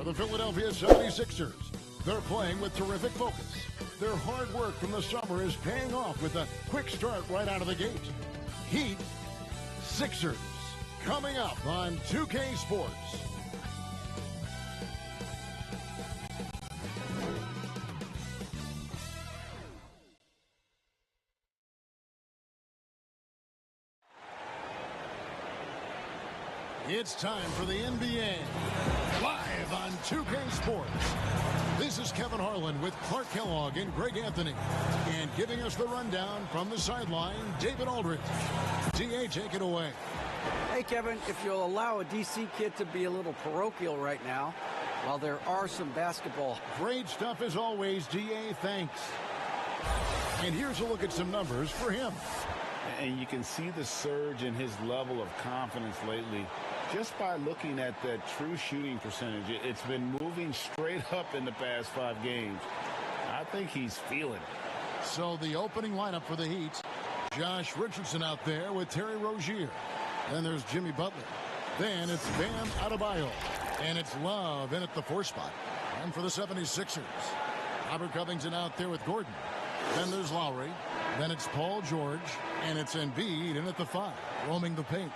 For the Philadelphia 76ers, they're playing with terrific focus. Their hard work from the summer is paying off with a quick start right out of the gate. Heat, Sixers, coming up on 2K Sports. It's time for the NBA, live on 2K Sports. This is Kevin Harlan with Clark Kellogg and Greg Anthony. And giving us the rundown from the sideline, David Aldridge. DA, take it away. Hey, Kevin, if you'll allow a DC kid to be a little parochial right now, while there are some basketball. Great stuff as always, DA. Thanks. And here's a look at some numbers for him. And you can see the surge in his level of confidence lately just by looking at that true shooting percentage. It's been moving straight up in the past 5 games. I think he's feeling it. So the opening lineup for the Heat, Josh Richardson out there with Terry Rozier. Then there's Jimmy Butler. Then it's Bam Adebayo. And it's Love in at the 4 spot. And for the 76ers, Robert Covington out there with Gordon. Then there's Lowry. Then it's Paul George. And it's Embiid in at the 5, roaming the paint.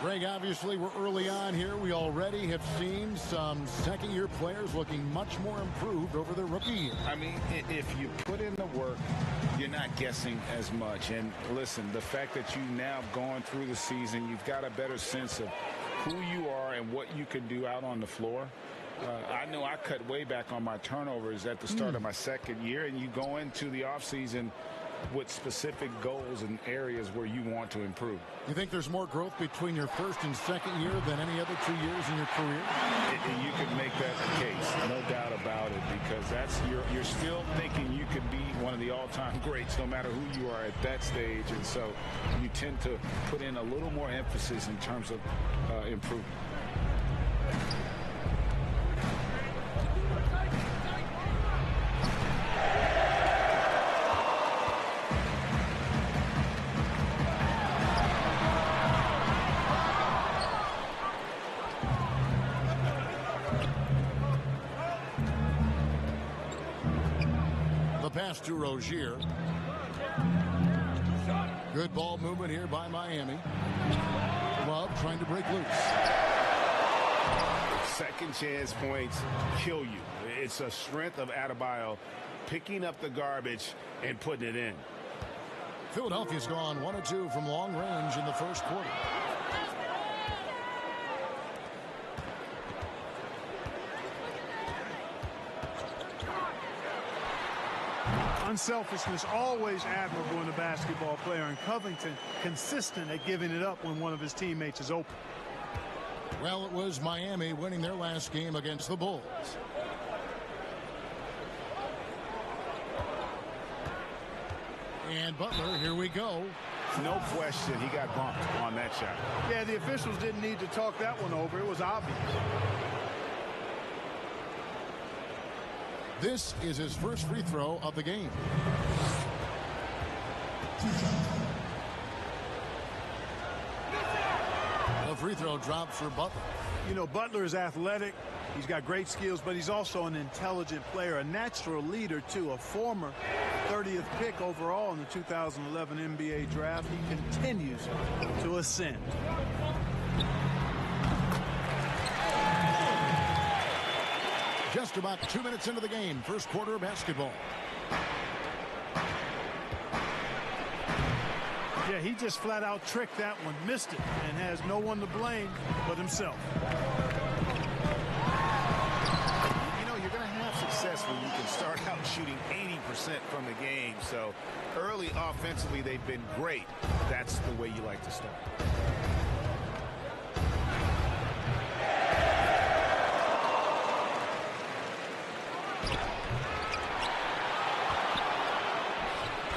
Greg, obviously we're early on here. We already have seen some second-year players looking much more improved over their rookie year. I mean, if you put in the work, you're not guessing as much. And listen, the fact that you now gone through the season, you've got a better sense of who you are and what you can do out on the floor. I know I cut way back on my turnovers at the start of my second year, and you go into the offseason with specific goals and areas where you want to improve. You think there's more growth between your first and second year than any other 2 years in your career? You could make that the case, no doubt about it, because that's you're still thinking you could be one of the all-time greats no matter who you are at that stage, and so you tend to put in a little more emphasis in terms of improvement. Pass to Rozier. Good ball movement here by Miami. Love trying to break loose. Second chance points kill you. It's a strength of Adebayo picking up the garbage and putting it in. Philadelphia's gone 1 of 2 from long range in the first quarter. Unselfishness always admirable in a basketball player, and Covington consistent at giving it up when one of his teammates is open. Well, it was Miami winning their last game against the Bulls. And Butler, here we go. No question he got bumped on that shot. Yeah, the officials didn't need to talk that one over. It was obvious. This is his first free throw of the game. The free throw dropped for Butler. You know, Butler is athletic. He's got great skills, but he's also an intelligent player, a natural leader, too. A former 30th pick overall in the 2011 NBA draft. He continues to ascend. Just about 2 minutes into the game, first quarter of basketball. Yeah, he just flat out tricked that one, missed it, and has no one to blame but himself. You know, you're going to have success when you can start out shooting 80% from the game. So early offensively, they've been great. That's the way you like to start.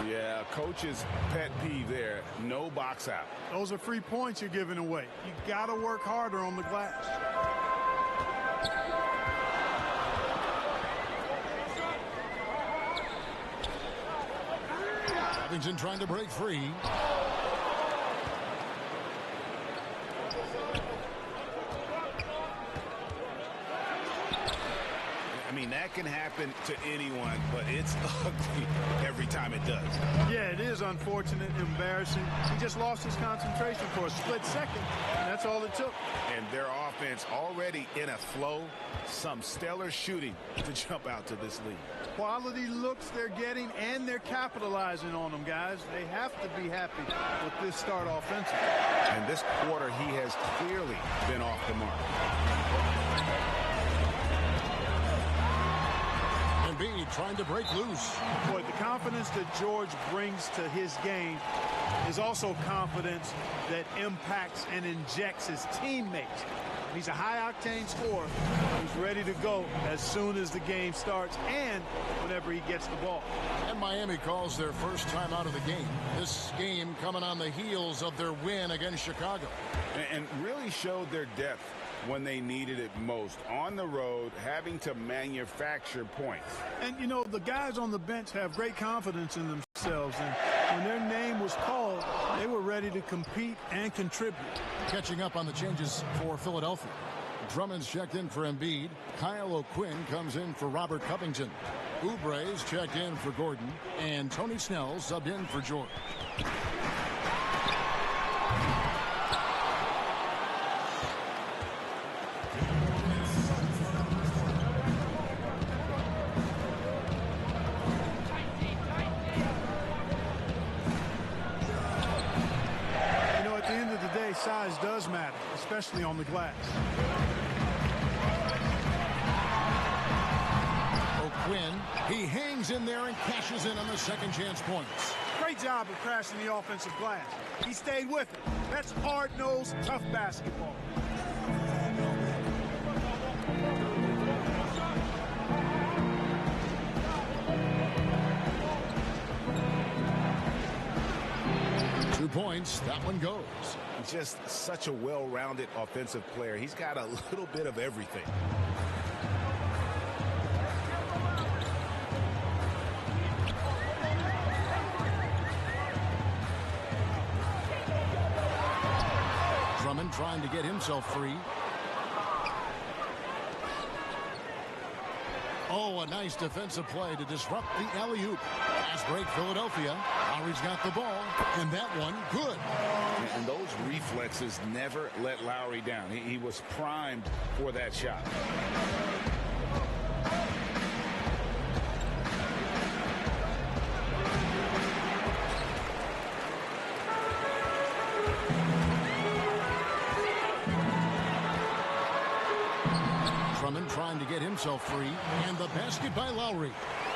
Yeah, coach's pet peeve there. No box out. Those are free points you're giving away. You got to work harder on the glass. Covington trying to break free. I mean, that can happen to anyone, but it's ugly every time it does. Yeah, it is unfortunate, embarrassing. He just lost his concentration for a split second, and that's all it took. And their offense already in a flow. Some stellar shooting to jump out to this lead. Quality looks they're getting, and they're capitalizing on them, guys. They have to be happy with this start offensively. And this quarter, he has clearly been off the mark. Embiid trying to break loose. Boy, the confidence that George brings to his game is also confidence that impacts and injects his teammates. He's a high-octane scorer who's ready to go as soon as the game starts and whenever he gets the ball. And Miami calls their first time out of the game. This game coming on the heels of their win against Chicago. And really showed their depth when they needed it most. On the road, having to manufacture points. And, you know, the guys on the bench have great confidence in themselves. And when their name was called, they were ready to compete and contribute. Catching up on the changes for Philadelphia. Drummond's checked in for Embiid. Kyle O'Quinn comes in for Robert Covington. Oubre's checked in for Gordon. And Tony Snell subbed in for George. Size does matter, especially on the glass. O'Quinn, he hangs in there and cashes in on the second chance points. Great job of crashing the offensive glass. He stayed with it. That's hard-nosed, tough basketball. Points, that one goes. Just such a well-rounded offensive player. He's got a little bit of everything. Drummond trying to get himself free. Oh, a nice defensive play to disrupt the alley-oop. Pass break Philadelphia. Lowry's got the ball, and that one good. And those reflexes never let Lowry down. He was primed for that shot. Drummond trying to get himself free, and the basket by Lowry.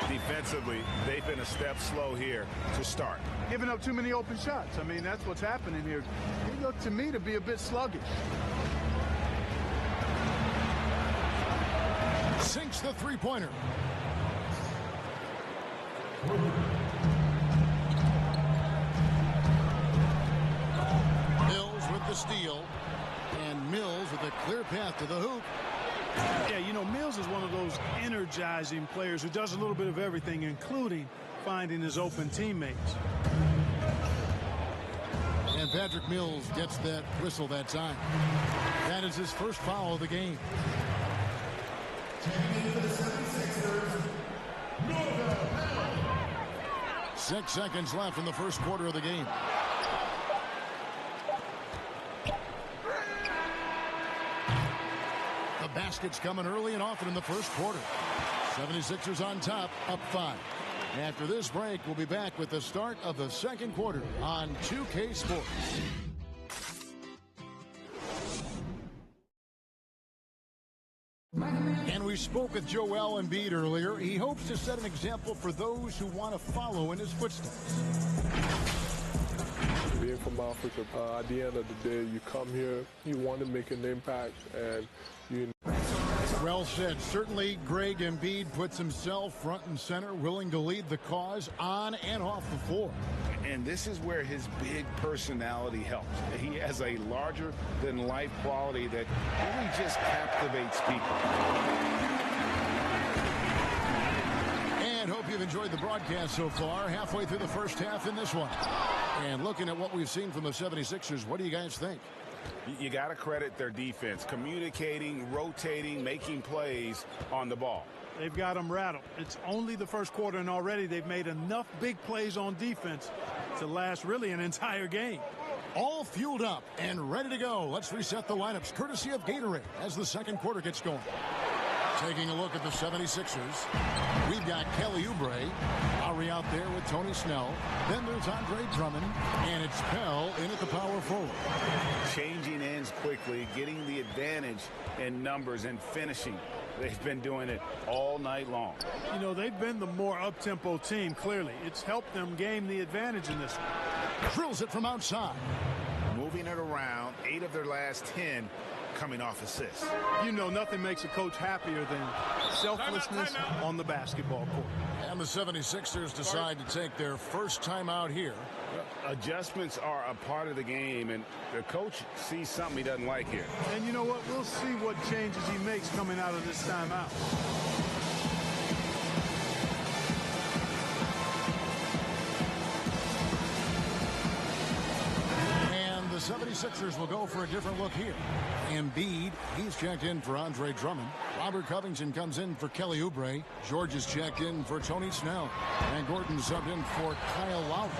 Defensively, they've been a step slow here to start. Giving up too many open shots. I mean, that's what's happening here. He looked to me to be a bit sluggish. Sinks the three-pointer. Mills with the steal, and Mills with a clear path to the hoop. Yeah, you know, Mills is one of those energizing players who does a little bit of everything, including finding his open teammates. And Patrick Mills gets that whistle that time. That is his first foul of the game. 6 seconds left in the first quarter of the game. The basket's coming early and often in the first quarter. 76ers on top, up 5. After this break, we'll be back with the start of the second quarter on 2K Sports. And we spoke with Joel Embiid earlier. He hopes to set an example for those who want to follow in his footsteps. Being from Africa, at the end of the day, you come here, you want to make an impact, and you... Well said. Certainly, Greg Embiid puts himself front and center, willing to lead the cause on and off the floor. And this is where his big personality helps. He has a larger-than-life quality that really just captivates people. And hope you've enjoyed the broadcast so far. Halfway through the first half in this one. And looking at what we've seen from the 76ers, what do you guys think? You got to credit their defense, communicating, rotating, making plays on the ball. They've got them rattled. It's only the first quarter, and already they've made enough big plays on defense to last really an entire game. All fueled up and ready to go. Let's reset the lineups courtesy of Gatorade as the second quarter gets going. Taking a look at the 76ers, we've got Kelly Oubre, Lowry out there with Tony Snell. Then there's Andre Drummond, and it's Pell in at the power forward. Changing ends quickly, getting the advantage in numbers and finishing. They've been doing it all night long. You know, they've been the more up-tempo team, clearly. It's helped them gain the advantage in this one. Drills it from outside. Moving it around, 8 of their last 10 coming off assists. You know, nothing makes a coach happier than selflessness on the basketball court. And the 76ers decide to take their first time out here. Adjustments are a part of the game, and the coach sees something he doesn't like here. And you know what? We'll see what changes he makes coming out of this timeout. The 76ers will go for a different look here. Embiid, he's checked in for Andre Drummond. Robert Covington comes in for Kelly Oubre. George is checked in for Tony Snell. And Gordon subbed in for Kyle Lowry.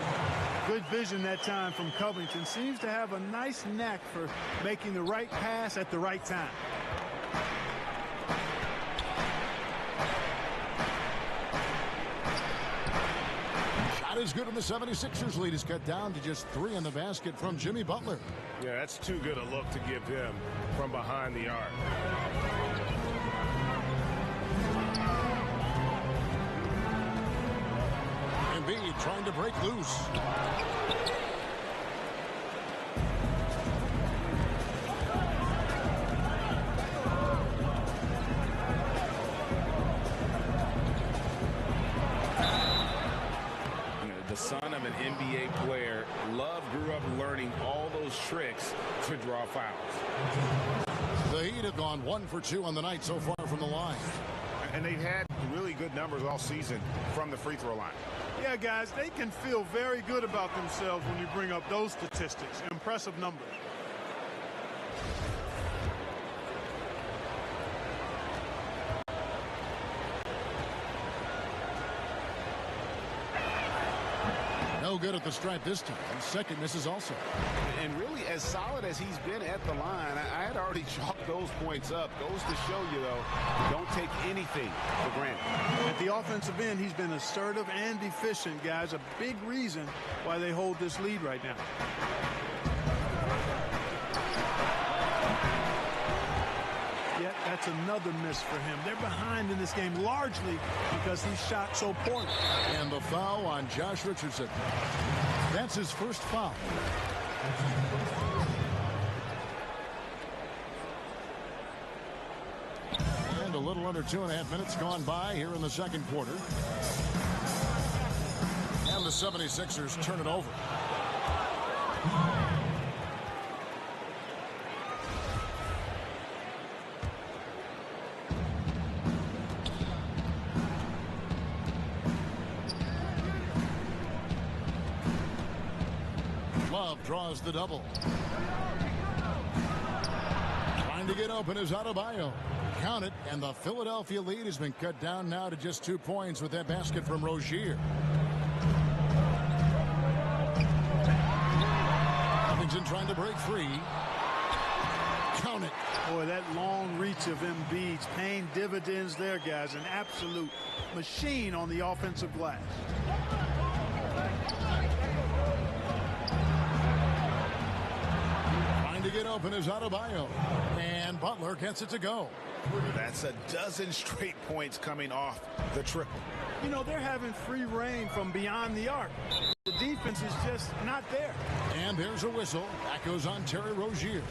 Good vision that time from Covington. Seems to have a nice knack for making the right pass at the right time. Is good, and the 76ers lead is cut down to just 3 in the basket from Jimmy Butler. Yeah, that's too good a look to give him from behind the arc. Embiid trying to break loose. The son of an NBA player, Love grew up learning all those tricks to draw fouls. The Heat have gone 1 for 2 on the night so far from the line. And they've had really good numbers all season from the free throw line. Yeah, guys, they can feel very good about themselves when you bring up those statistics. Impressive numbers. No good at the stripe this time. Second misses also. And really, as solid as he's been at the line, I had already chalked those points up. Goes to show you, though, don't take anything for granted. At the offensive end, he's been assertive and efficient, guys. A big reason why they hold this lead right now. Yet that's another miss for him. They're behind in this game largely because he shot so poorly. And the foul on Josh Richardson. That's his first foul. And a little under 2.5 minutes gone by here in the second quarter. And the 76ers turn it over. Love draws the double. Trying to get open is Adebayo. Count it, and the Philadelphia lead has been cut down now to just 2 points with that basket from Rozier. Covington trying to break free. Count it. Boy, that long reach of Embiid's paying dividends there, guys. An absolute machine on the offensive glass. To get open is Adebayo, and Butler gets it to go. That's a dozen straight points coming off the triple. You know, they're having free reign from beyond the arc. The defense is just not there. And there's a whistle. That goes on Terry Rozier.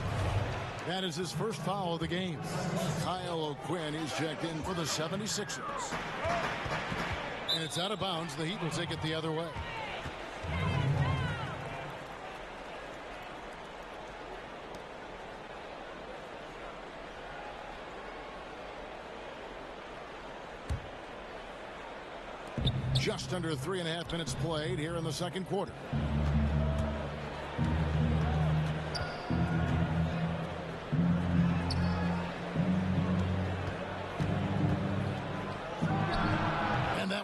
That is his first foul of the game. Kyle O'Quinn is checked in for the 76ers. And it's out of bounds. The Heat will take it the other way. Just under 3.5 minutes played here in the second quarter.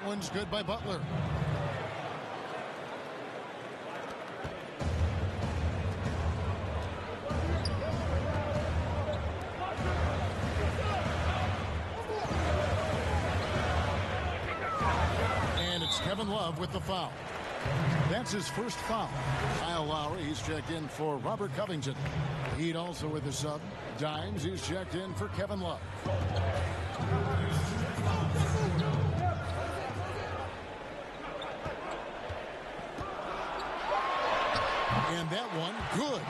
one's good by Butler. And it's Kevin Love with the foul. That's his first foul. Kyle Lowry, he's checked in for Robert Covington. Heat also with the sub. Dimes, he's checked in for Kevin Love. And that one, good.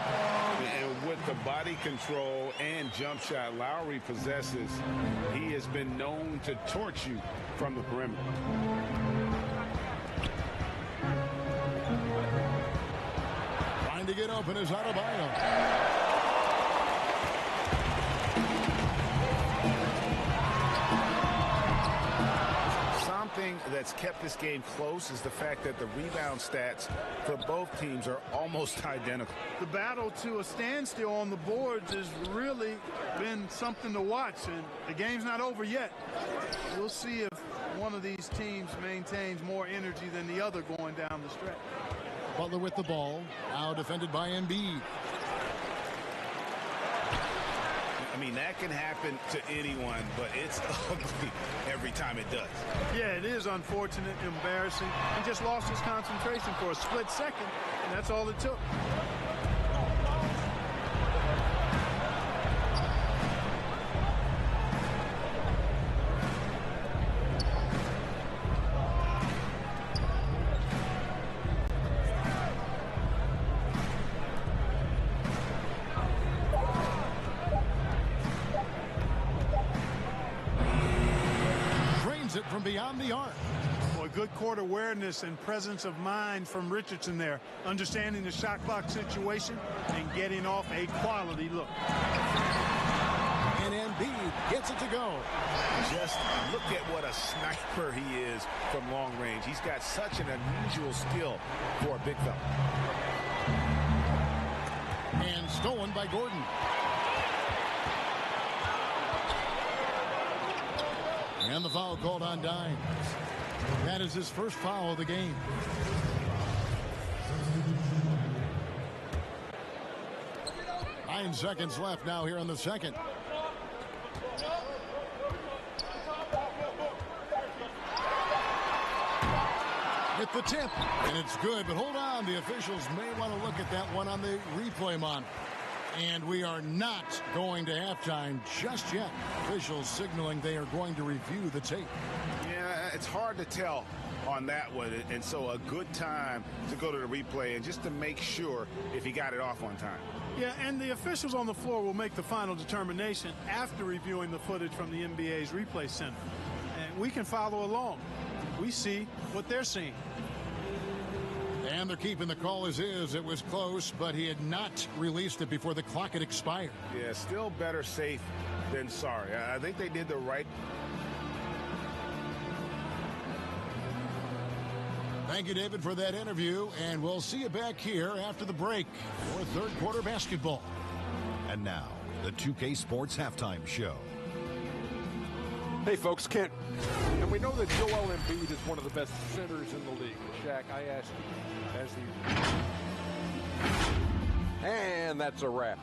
And with the body control and jump shot Lowry possesses, he has been known to torch you from the perimeter. Trying to get open is Adebayo. Something that's kept this game close is the fact that the rebound stats for both teams are almost identical. The battle to a standstill on the boards has really been something to watch, and the game's not over yet. We'll see if one of these teams maintains more energy than the other going down the stretch. Butler with the ball, now defended by Embiid. I mean, that can happen to anyone, but it's ugly every time it does. Yeah, it is unfortunate, embarrassing. He just lost his concentration for a split second, and that's all it took. It from beyond the arc. Boy, good court awareness and presence of mind from Richardson there. Understanding the shot clock situation and getting off a quality look. And Embiid gets it to go. Just look at what a sniper he is from long range. He's got such an unusual skill for a big fella. And stolen by Gordon. And the foul called on Dimes. That is his first foul of the game. Nine seconds left now here in the second. Hit the tip, and it's good, but hold on. The officials may want to look at that one on the replay monitor. And we are not going to halftime just yet. Officials signaling they are going to review the tape. Yeah, it's hard to tell on that one, and so a good time to go to the replay and just to make sure if he got it off on time. Yeah, and the officials on the floor will make the final determination after reviewing the footage from the NBA's replay center. And we can follow along. We see what they're seeing. And they're keeping the call as is. It was close, but he had not released it before the clock had expired. Yeah, still better safe than sorry. I think they did the right. Thank you, David, for that interview, and we'll see you back here after the break for third quarter basketball. And now, the 2K Sports Halftime Show. Hey, folks, Kent. And we know that Joel Embiid is one of the best centers in the league. Shaq, I asked you, as the... And that's a wrap.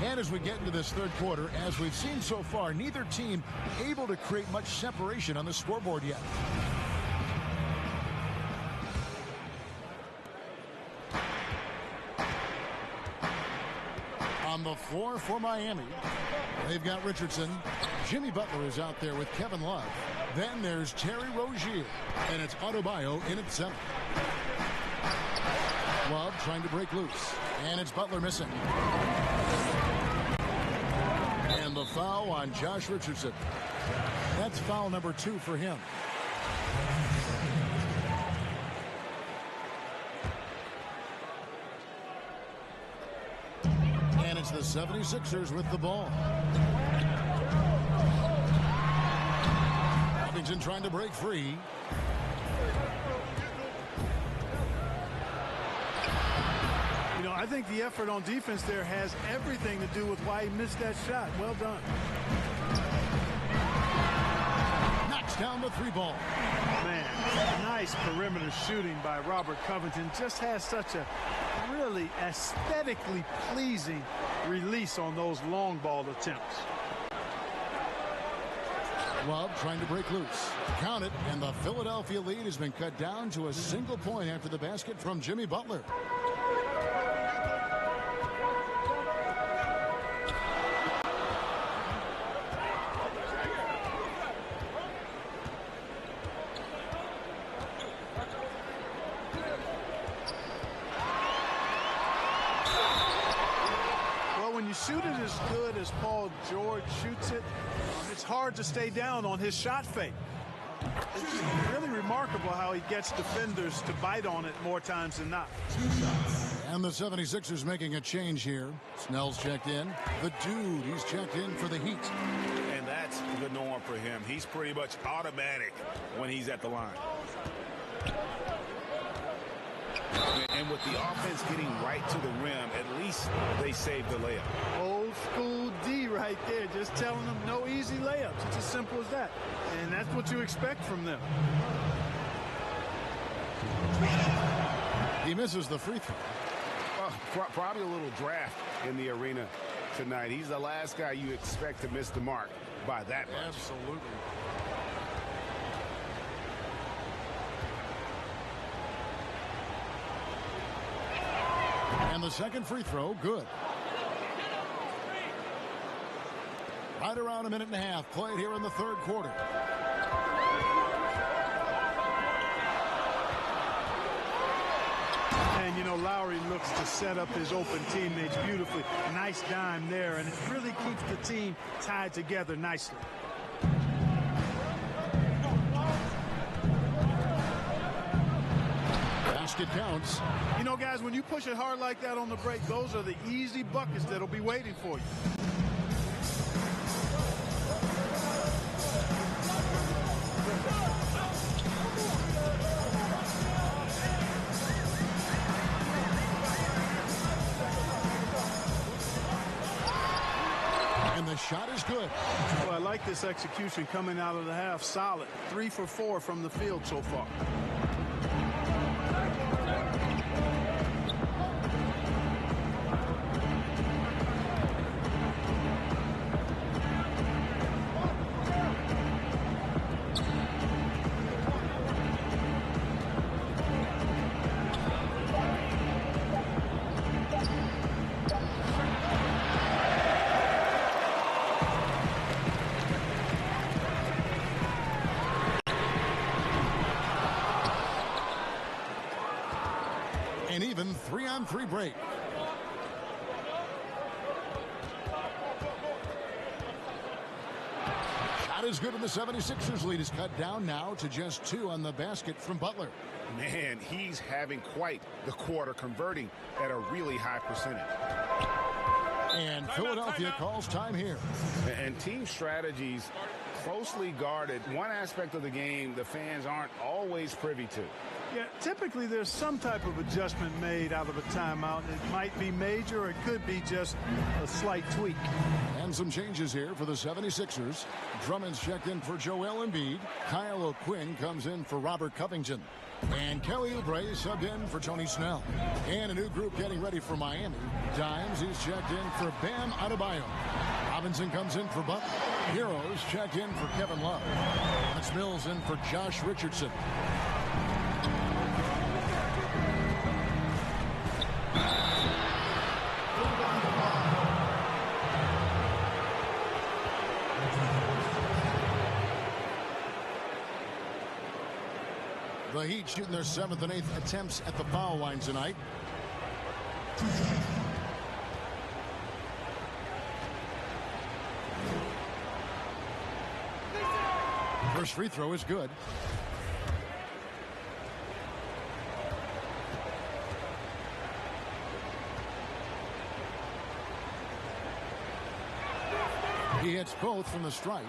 And as we get into this third quarter, as we've seen so far, neither team able to create much separation on the scoreboard yet. On the floor for Miami, they've got Richardson. Jimmy Butler is out there with Kevin Love. Then there's Terry Rozier, and it's Adebayo in at center. Love trying to break loose, and it's Butler missing. And the foul on Josh Richardson. That's foul number 2 for him. And it's the 76ers with the ball. Covington trying to break free. You know, I think the effort on defense there has everything to do with why he missed that shot. Well done. Knocks down the 3-ball. Man, nice perimeter shooting by Robert Covington. Just has such a really aesthetically pleasing release on those long ball attempts. Love trying to break loose. Count it, and the Philadelphia lead has been cut down to a single point after the basket from Jimmy Butler. Shoot it as good as Paul George shoots it, it's hard to stay down on his shot fake. It's really remarkable how he gets defenders to bite on it more times than not. And the 76ers making a change here. Snell's checked in. The dude, he's checked in for the Heat. And that's the norm for him. He's pretty much automatic when he's at the line. And with the offense getting right to the rim, at least they saved the layup. Old school D right there, just telling them no easy layups. It's as simple as that. And that's what you expect from them. He misses the free throw. Well, probably a little draft in the arena tonight. He's the last guy you expect to miss the mark by that much. Absolutely. And the second free throw, good. Right around a minute and a half played here in the third quarter. And, you know, Lowry looks to set up his open teammates beautifully. Nice dime there, and it really keeps the team tied together nicely. Basket counts. You know, guys, when you push it hard like that on the break, those are the easy buckets that'll be waiting for you. And the shot is good. Well, I like this execution coming out of the half. Solid. 3 for 4 from the field so far. An even 3-on-3 break. Shot is good, and the 76ers lead is cut down now to just 2 on the basket from Butler. Man, he's having quite the quarter, converting at a really high percentage. And Philadelphia calls time here. And team strategies closely guarded. One aspect of the game the fans aren't always privy to. Yeah, typically there's some type of adjustment made out of a timeout. It might be major, or it could be just a slight tweak. And some changes here for the 76ers. Drummond's checked in for Joel Embiid. Kyle O'Quinn comes in for Robert Covington. And Kelly Oubre subbed in for Tony Snell. And a new group getting ready for Miami. Dimes, he's checked in for Bam Adebayo. Robinson comes in for Butler. Heroes checked in for Kevin Love. That's Mills in for Josh Richardson. The Heat shooting their 7th and 8th attempts at the foul line tonight. First free throw is good. He hits both from the stripe.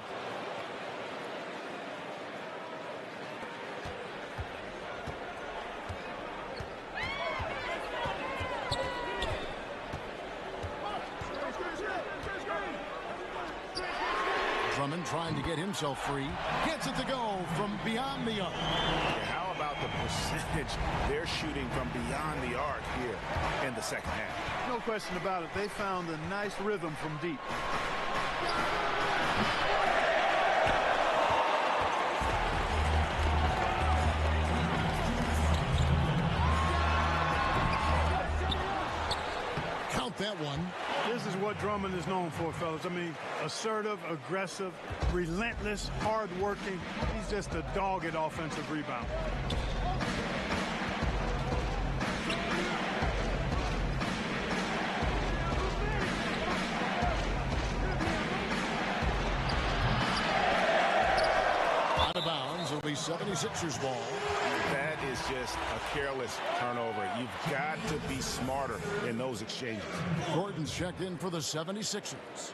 trying to get himself free. Gets it to go from beyond the arc. Yeah, how about the percentage they're shooting from beyond the arc here in the second half? No question about it. They found a nice rhythm from deep. Count that one. This is what Drummond is known for, fellas. I mean, assertive, aggressive, relentless, hard-working. He's just a dogged offensive rebounder. Out of bounds. It'll be 76ers ball. That is just a careless turnover. You've got to be smarter in those exchanges. Gordon's checked in for the 76ers.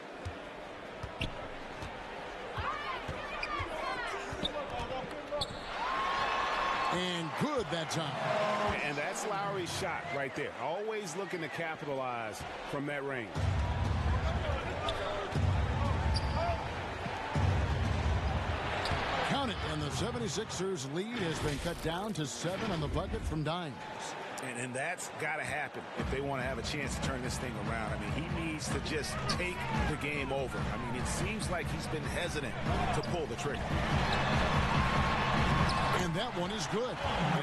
And good that time. And that's Lowry's shot right there. Always looking to capitalize from that range. Count it, and the 76ers lead has been cut down to 7 on the bucket from Dimes. And that's got to happen if they want to have a chance to turn this thing around. I mean, he needs to just take the game over. I mean, it seems like he's been hesitant to pull the trigger. And that one is good.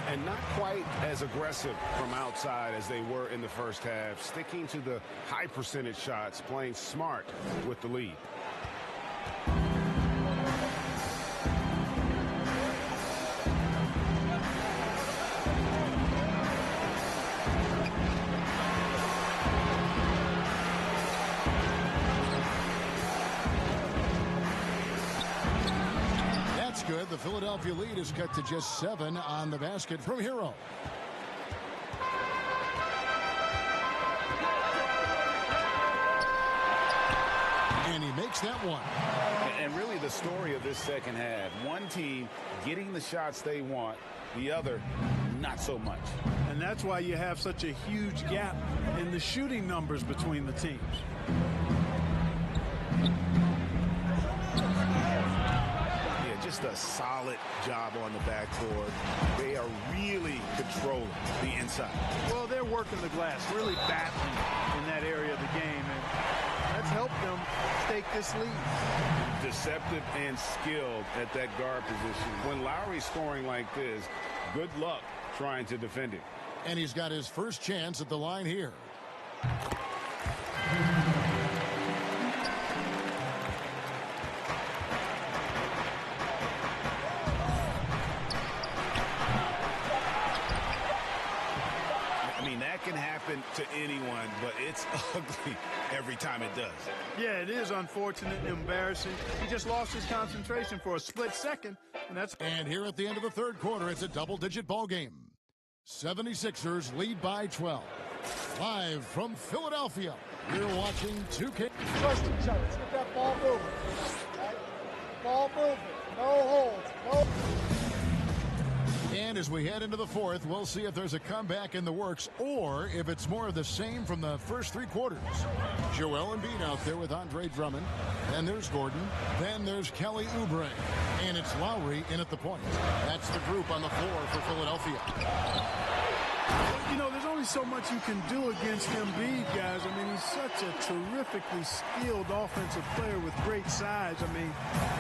And not quite as aggressive from outside as they were in the first half. Sticking to the high percentage shots, playing smart with the lead. Good. The Philadelphia lead is cut to just 7 on the basket from Hero. And he makes that one. And really the story of this second half, one team getting the shots they want, the other not so much. And that's why you have such a huge gap in the shooting numbers between the teams. Just a solid job on the backboard. They are really controlling the inside. Well, they're working the glass, really battling in that area of the game, and that's helped them take this lead. Deceptive and skilled at that guard position. When Lowry's scoring like this, good luck trying to defend it. And he's got his first chance at the line here. Can happen to anyone, but it's ugly every time it does. Yeah, it is unfortunate and embarrassing. He just lost his concentration for a split second, and that's... And here at the end of the third quarter, it's a double-digit ball game. 76ers lead by 12. Live from Philadelphia, you're watching 2K. Trust each other. Let's get that ball moving. Right? Ball moving. No holds. No... And as we head into the fourth, we'll see if there's a comeback in the works or if it's more of the same from the first 3 quarters. Joel Embiid out there with Andre Drummond. Then there's Gordon. Then there's Kelly Oubre. And it's Lowry in at the point. That's the group on the floor for Philadelphia. You know, there's only so much you can do against Embiid, guys. I mean, he's such a terrifically skilled offensive player with great size. I mean,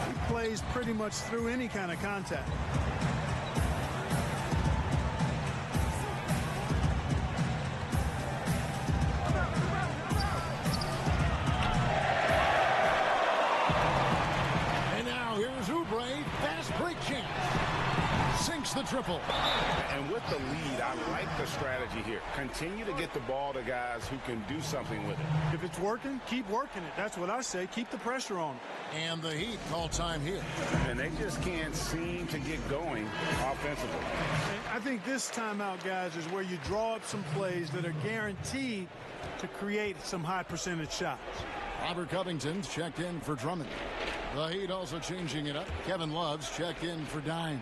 he plays pretty much through any kind of contact. The triple. And with the lead, I like the strategy here. Continue to get the ball to guys who can do something with it. If it's working, keep working it. That's what I say. Keep the pressure on. And the Heat call time here. And they just can't seem to get going offensively. And I think this timeout, guys, is where you draw up some plays that are guaranteed to create some high percentage shots. Robert Covington's checked in for Drummond. The Heat also changing it up. Kevin Love's checked in for Dimes.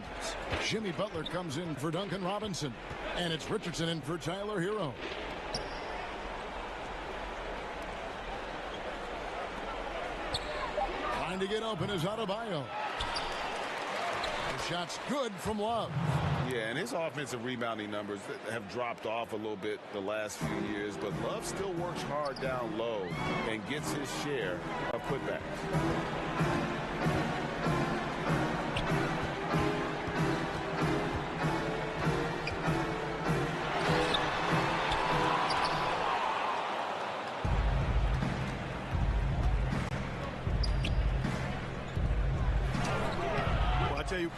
Jimmy Butler comes in for Duncan Robinson. And it's Richardson in for Tyler Hero. Trying to get open is Adebayo. The shot's good from Love. Yeah, and his offensive rebounding numbers have dropped off a little bit the last few years, but Love still works hard down low and gets his share of putbacks.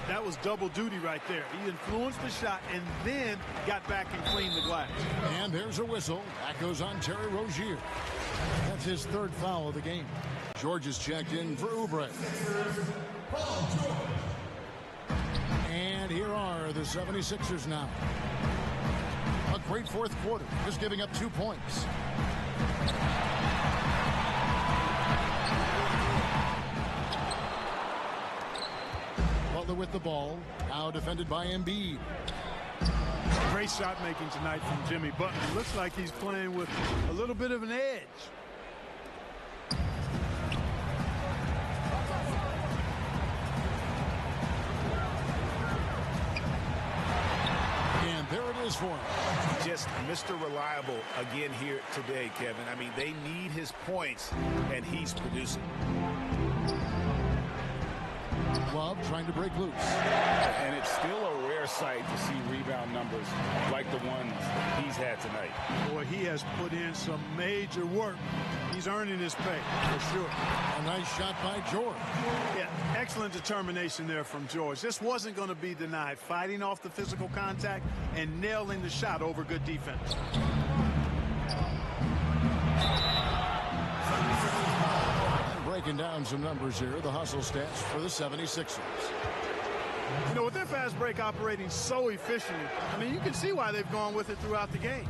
That was double duty right there. He influenced the shot and then got back and cleaned the glass. And there's a whistle. That goes on Terry Rozier. That's his third foul of the game. George is checked in for Oubre. And here are the 76ers now. A great fourth quarter, just giving up 2 points. With the ball, now defended by Embiid. Great shot making tonight from Jimmy Butler. Looks like he's playing with a little bit of an edge. And there it is for him. Just Mr. Reliable again here today, Kevin. I mean, they need his points, and he's producing. Love trying to break loose. And it's still a rare sight to see rebound numbers like the ones he's had tonight. Boy, he has put in some major work. He's earning his pay, for sure. A nice shot by George. Yeah, excellent determination there from George. This wasn't going to be denied. Fighting off the physical contact and nailing the shot over good defense. Breaking down some numbers here, the hustle stats for the 76ers. You know, with their fast break operating so efficiently, I mean, you can see why they've gone with it throughout the game.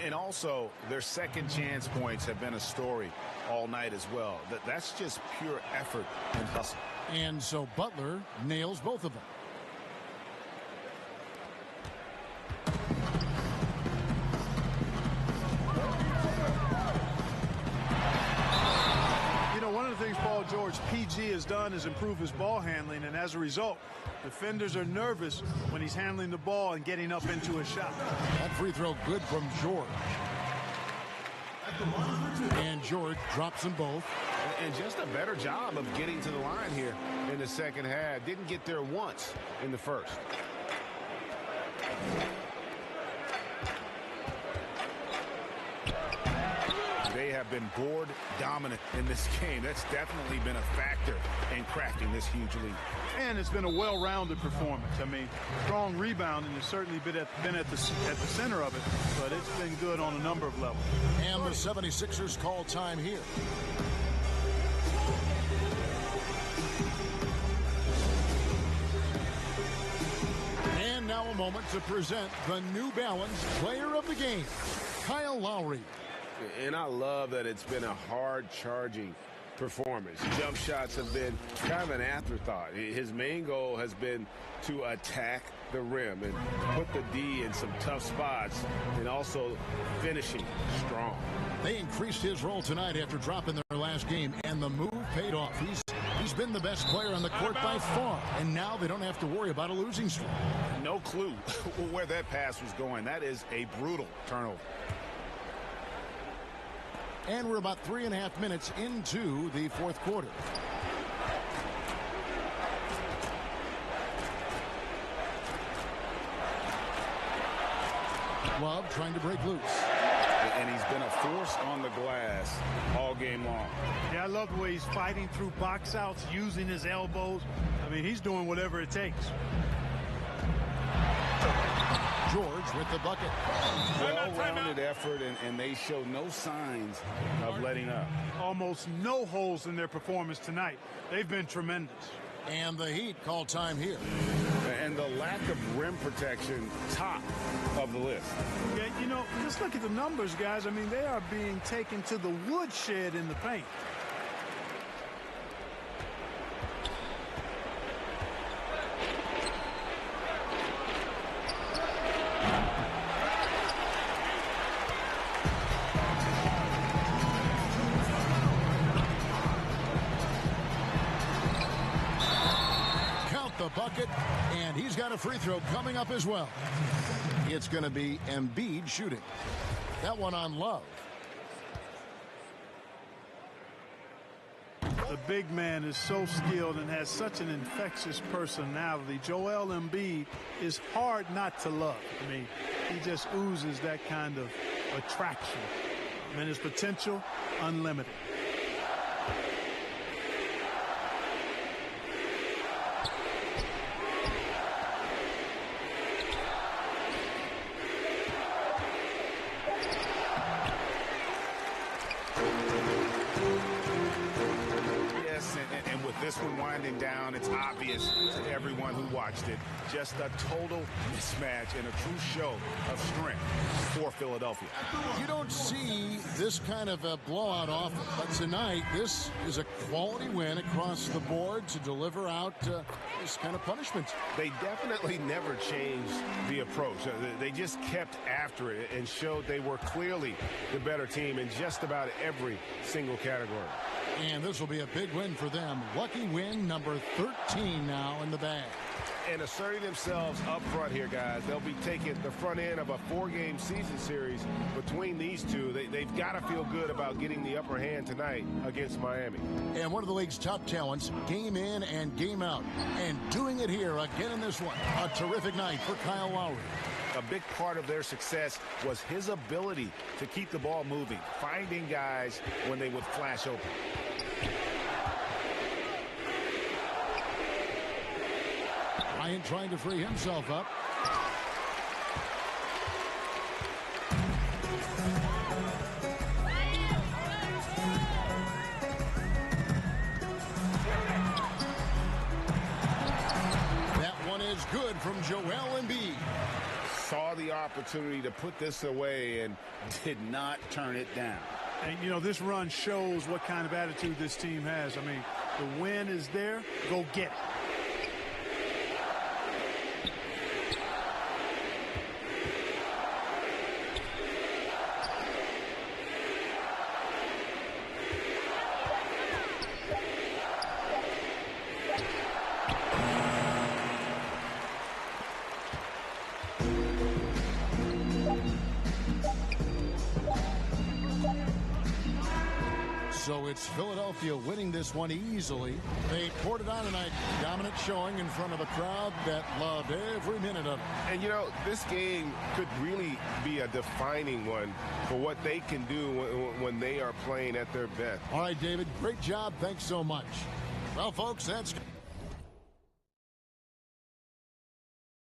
And also, their second chance points have been a story all night as well. That's just pure effort and hustle. And so Butler nails both of them. George PG has done is improve his ball handling, and as a result, defenders are nervous when he's handling the ball and getting up into a shot. That free throw good from George. And George drops them both. And just a better job of getting to the line here in the second half. Didn't get there once in the first. They have been board dominant in this game. That's definitely been a factor in cracking this huge lead. And it's been a well-rounded performance. I mean, strong rebounding has certainly been at the center of it, but it's been good on a number of levels. And the 76ers call time here. And now a moment to present the New Balance Player of the Game, Kyle Lowry. And I love that it's been a hard-charging performance. Jump shots have been kind of an afterthought. His main goal has been to attack the rim and put the D in some tough spots and also finishing strong. They increased his role tonight after dropping their last game, and the move paid off. He's been the best player on the court by far, and now they don't have to worry about a losing streak. No clue where that pass was going. That is a brutal turnover. And we're about 3.5 minutes into the fourth quarter. Love trying to break loose. And he's been a force on the glass all game long. Yeah, I love the way he's fighting through box outs, using his elbows. I mean, he's doing whatever it takes. George with the bucket. Well-rounded effort, and they show no signs of letting up. Almost no holes in their performance tonight. They've been tremendous. And the Heat call time here. And the lack of rim protection, top of the list. Yeah, you know, just look at the numbers, guys. I mean, they are being taken to the woodshed in the paint. bucket, and he's got a free throw coming up as well. It's going to be Embiid shooting. That one on Love. The big man is so skilled and has such an infectious personality. Joel Embiid is hard not to love. I mean, he just oozes that kind of attraction. And his potential, unlimited. This one winding down, it's obvious to everyone who watched it. Just a total mismatch and a true show of strength for Philadelphia. You don't see this kind of a blowout often, but tonight this is a quality win across the board to deliver out this kind of punishment. They definitely never changed the approach. They just kept after it and showed they were clearly the better team in just about every single category. And this will be a big win for them. Lucky win number 13 now in the bag. And asserting themselves up front here, guys. They'll be taking the front end of a 4-game season series between these two. They've got to feel good about getting the upper hand tonight against Miami. And one of the league's top talents, game in and game out. And doing it here again in this one. A terrific night for Kyle Lowry. A big part of their success was his ability to keep the ball moving, finding guys when they would flash open. Bryant trying to free himself up. That one is good from Joel Embiid. Saw the opportunity to put this away and did not turn it down. And, you know, this run shows what kind of attitude this team has. I mean, the win is there. Go get it. So it's Philadelphia winning this one easily. They poured it on tonight. Dominant showing in front of a crowd that loved every minute of it. And, you know, this game could really be a defining one for what they can do when they are playing at their best. All right, David, great job. Thanks so much. Well, folks, that's